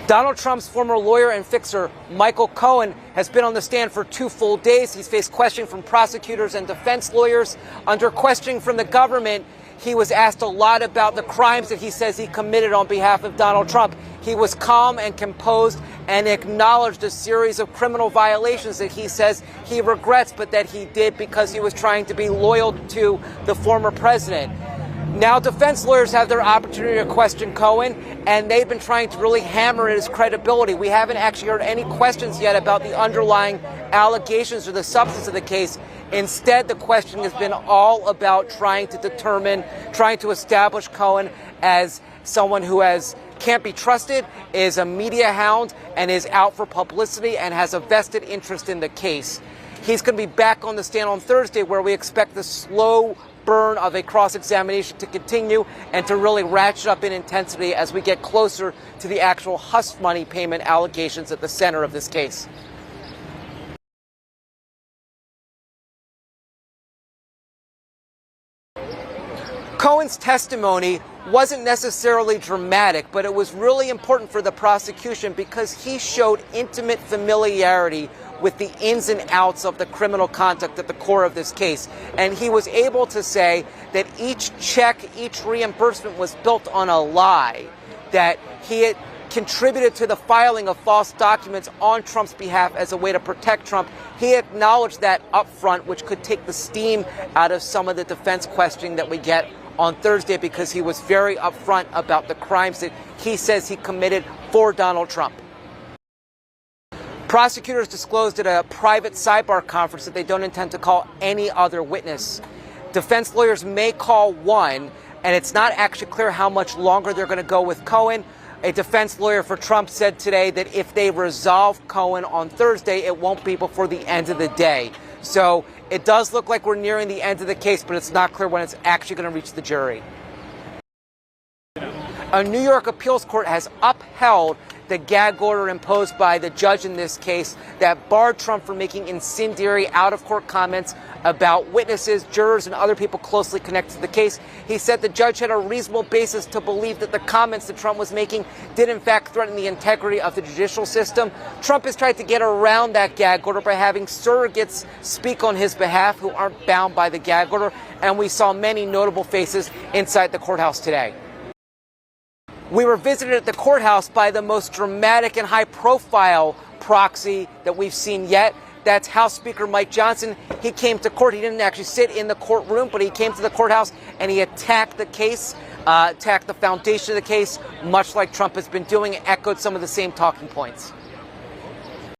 Donald Trump's former lawyer and fixer, Michael Cohen, has been on the stand for 2 full days. He's faced questioning from prosecutors and defense lawyers. Under questioning from the government, he was asked a lot about the crimes that he says he committed on behalf of Donald Trump. He was calm and composed and acknowledged a series of criminal violations that he says he regrets, but that he did because he was trying to be loyal to the former president. Now, defense lawyers have their opportunity to question Cohen, and they've been trying to really hammer his credibility. We haven't actually heard any questions yet about the underlying allegations or the substance of the case. Instead, the question has been all about trying to establish Cohen as someone who can't be trusted, is a media hound, and is out for publicity and has a vested interest in the case. He's going to be back on the stand on Thursday, where we expect the slow burn of a cross-examination to continue and to really ratchet up in intensity as we get closer to the actual hush money payment allegations at the center of this case. Cohen's testimony wasn't necessarily dramatic, but it was really important for the prosecution because he showed intimate familiarity with the ins and outs of the criminal conduct at the core of this case. And he was able to say that each check, each reimbursement was built on a lie, that he had contributed to the filing of false documents on Trump's behalf as a way to protect Trump. He acknowledged that up front, which could take the steam out of some of the defense questioning that we get on Thursday, because he was very upfront about the crimes that he says he committed for Donald Trump. Prosecutors disclosed at a private sidebar conference that they don't intend to call any other witness. Defense lawyers may call one, and it's not actually clear how much longer they're going to go with Cohen. A defense lawyer for Trump said today that if they resolve Cohen on Thursday, it won't be before the end of the day. So it does look like we're nearing the end of the case, but it's not clear when it's actually going to reach the jury. A New York appeals court has upheld the gag order imposed by the judge in this case that barred Trump from making incendiary out-of-court comments about witnesses, jurors, and other people closely connected to the case. He said the judge had a reasonable basis to believe that the comments that Trump was making did in fact threaten the integrity of the judicial system. Trump has tried to get around that gag order by having surrogates speak on his behalf who aren't bound by the gag order, and we saw many notable faces inside the courthouse today. We were visited at the courthouse by the most dramatic and high-profile proxy that we've seen yet. That's House Speaker Mike Johnson. He came to court. He didn't actually sit in the courtroom, but he came to the courthouse and he attacked the case, attacked the foundation of the case, much like Trump has been doing, and echoed some of the same talking points.